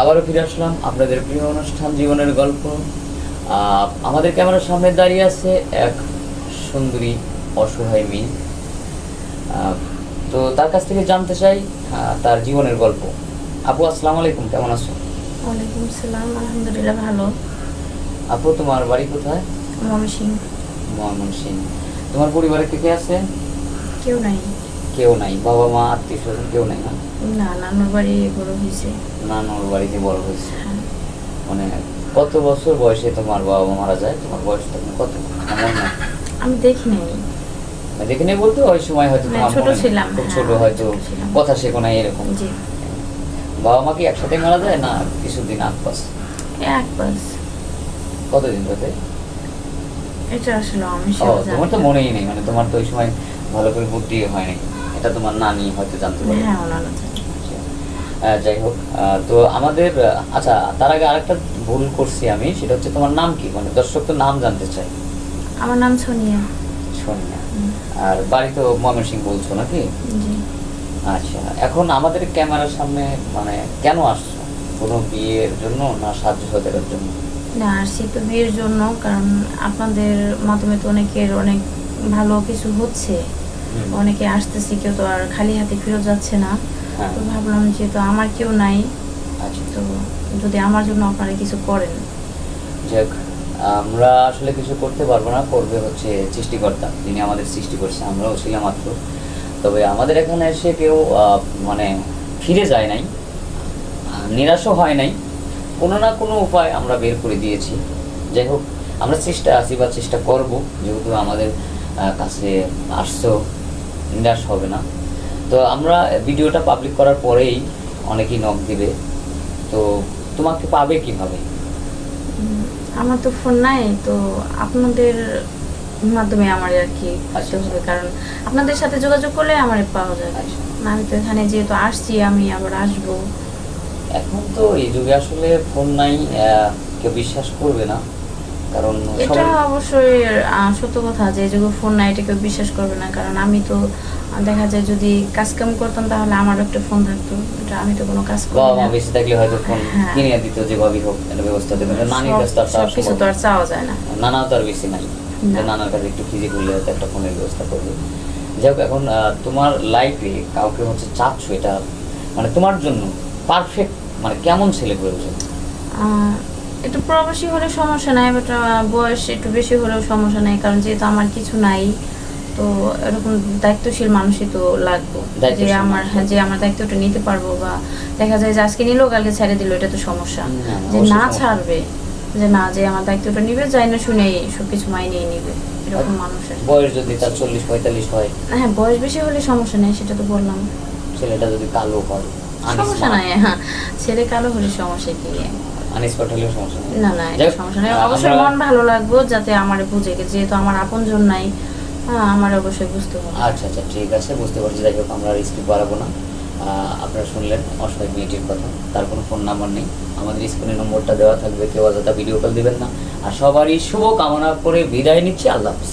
আবারও ফিরে আসলাম আপনাদের প্রিয় অনুষ্ঠান জীবনের গল্প। আমাদের ক্যামেরার সামনে দাঁড়িয়ে আছে এক সুন্দরী অসহায় মেয়ে। তো তার কাছ থেকে জানতে চাই তার জীবনের গল্প। আপু, আসসালামু আলাইকুম, কেমন আছো? ওয়ালাইকুম আসসালাম, আলহামদুলিল্লাহ ভালো। আপু, তোমার বাড়ি কোথায়? ময়মনসিংহ। ময়মনসিংহ। তোমার পরিবারে কে কে আছে? কেউ নাই। কেউ নাই? বাবা মা আত্মীয় স্বজন কেউ নাই? না, না, নানুর বাড়ি বড় হয়েছে। নানুর বাড়িতে বড় হয়েছে। হ্যাঁ। মানে কত বছর বয়সে তোমার বাবা মা মারা যায়? তোমার বয়স তখন কত? আমার না, আমি দেখি নাই। দেখে নেই বলতে ওই সময় হয়তো মানে তোমার ছোট মনে নেই, ছিলাম, খুব হ্যাঁ, ছোট, হয়তো ছোট ছিলাম। কথা শেখো না এরকম। জি, বাবা মা কি একসাথে মারা যায় না কিছুদিন আগ পাশ? এক পাস। কতদিন ধরে? এটা আসলে আমি ও, সেটা জানি তোমার তো না। মনেই নেই, মানে তোমার তো ওই সময় ভালো করে বুদ্ধি হয়নি। এটা তোমার নানি হয়তো জানতে পারে। হ্যাঁ, ওনারা জানে। যাই হোক, তো আমাদের আচ্ছা, তার আগে আরেকটা ভুল করছি আমি, সেটা হচ্ছে তোমার নাম কি? মানে দর্শক তো নাম জানতে চাই। আমার নাম সোনিয়া। সোনিয়া। আর বাড়ি তো ময়মনসিংহ বলছো নাকি? জি। আচ্ছা, এখন আমাদের ক্যামেরার সামনে মানে কেন আসছো? কোনো বিয়ের জন্য না সাজসজ্জার জন্য? না, আসছি তো বিয়ের জন্য, কারণ আপনাদের মাধ্যমে তো অনেকের অনেক ভালো কিছু হচ্ছে। অনেকে আসতেছে, কেউ তো আর খালি হাতে ফেরত যাচ্ছে না। হ্যাঁ। তো ভাবলাম যেহেতু আমার কেউ নাই, আচ্ছা, তো যদি আমার জন্য আপনারা কিছু করেন। যাক, আমরা আসলে কিছু করতে পারবো না, করবে হচ্ছে সৃষ্টিকর্তা, যিনি আমাদের সৃষ্টি করছে। আমরাও ছিলাম মাত্র। তবে আমাদের এখানে এসে কেউ মানে ফিরে যায় নাই, নিরাশও হয় নাই। কোনো না কোনো উপায় আমরা বের করে দিয়েছি। যাই হোক, আমরা চেষ্টা আছি বা চেষ্টা করব, যেহেতু আমাদের কাছে আসছো, নিরাশ হবে না। তো আমরা ভিডিওটা পাবলিক করার পরেই অনেকেই নক দিবে। তো তোমাকে পাবে কিভাবে? আমার তো ফোন নাই, তো আপনাদের মাধ্যমে আমার আর কি আচ্ছা, আসতে হবে, কারণ আপনাদের সাথে যোগাযোগ করলে আমার পাওয়া যাবে। আচ্ছা। আমি তো এখানে যেহেতু আসছি, আমি আবার আসবো। এখন তো এই যুগে আসলে ফোন নাই, কেউ বিশ্বাস করবে না, কারণ এটা সবাই অবশ্যই সত্য কথা যে যুগে ফোন নাই এটা কেউ বিশ্বাস করবে না, কারণ আমি তো দেখা যায় যদি কাজ কাম করতাম তাহলে আমার একটা ফোন থাকতো। এটা আমি তো কোনো কাজ করি বাবা মা না। বেঁচে থাকলে হয়তো ফোন হ্যাঁ। কিনে দিত, যেভাবেই হোক একটা ব্যবস্থা দেবে। নানির কাছে তো আর চাওয়া সবকিছু সম্ভব তো না। আর চাওয়া যায় না। নানাও তো আর বেশি নাই যে না। নানার কাছে একটু খিদে করলে হয়তো একটা ফোনের ব্যবস্থা করবে। যাই হোক, এখন তোমার লাইফে কাউকে হচ্ছে চাচ্ছ, এটা মানে তোমার জন্য পারফেক্ট মানে কেমন ছেলে প্রয়োজন? একটু প্রবাসী হলে সমস্যা নাই, বাট বয়স একটু বেশি হলেও সমস্যা নাই, কারণ যেহেতু আমার কিছু নাই, তো এরকম দায়িত্বশীল মানুষই তো লাগবে, যে দায়িত্বশীল আমার মানুষ। হ্যাঁ, যে আমার দায়িত্বটা নিতে পারবো। বা দেখা যায় যে আজকে নিলো কালকে ছেড়ে দিল, এটা তো সমস্যা। যে অবশ্যই না সমস্যা। ছাড়বে, যে না, যে আমার দায়িত্বটা নিবে, যাই না শুনেই সবকিছু মাইনেই নিবে, এরকম মানুষের। বয়স যদি তার 40-45 হয়, হ্যাঁ, বয়স বেশি হলে সমস্যা নেই, সেটা তো বললাম। ছেলেটা যদি কালো হয়, সমস্যা নাই, হ্যাঁ, ছেলে কালো হলে সমস্যা কি? আনস্পট হলেও সমস্যা নেই। না না, এটা সমস্যা নেই। অবশ্যই মন ভালো লাগবে, যাতে আমারে বুঝে, যেহেতু আমার আপনজন নাই। হ্যাঁ, আমার অবশ্যই বুঝতে হবে। আচ্ছা আচ্ছা, ঠিক আছে, বুঝতে পারছি। যাই হোক, আমরা আর স্কিপ বাড়াবো না। আপনারা শুনলেন অসহায় মেয়েটির কথা। তার কোনো ফোন নাম্বার নেই, আমাদের স্ক্রিনে নম্বরটা দেওয়া থাকবে। কেউ অযথা ভিডিও কল দিবেন না। আর সবারই শুভ কামনা করে বিদায় নিচ্ছি। আল্লাহ হাফেজ।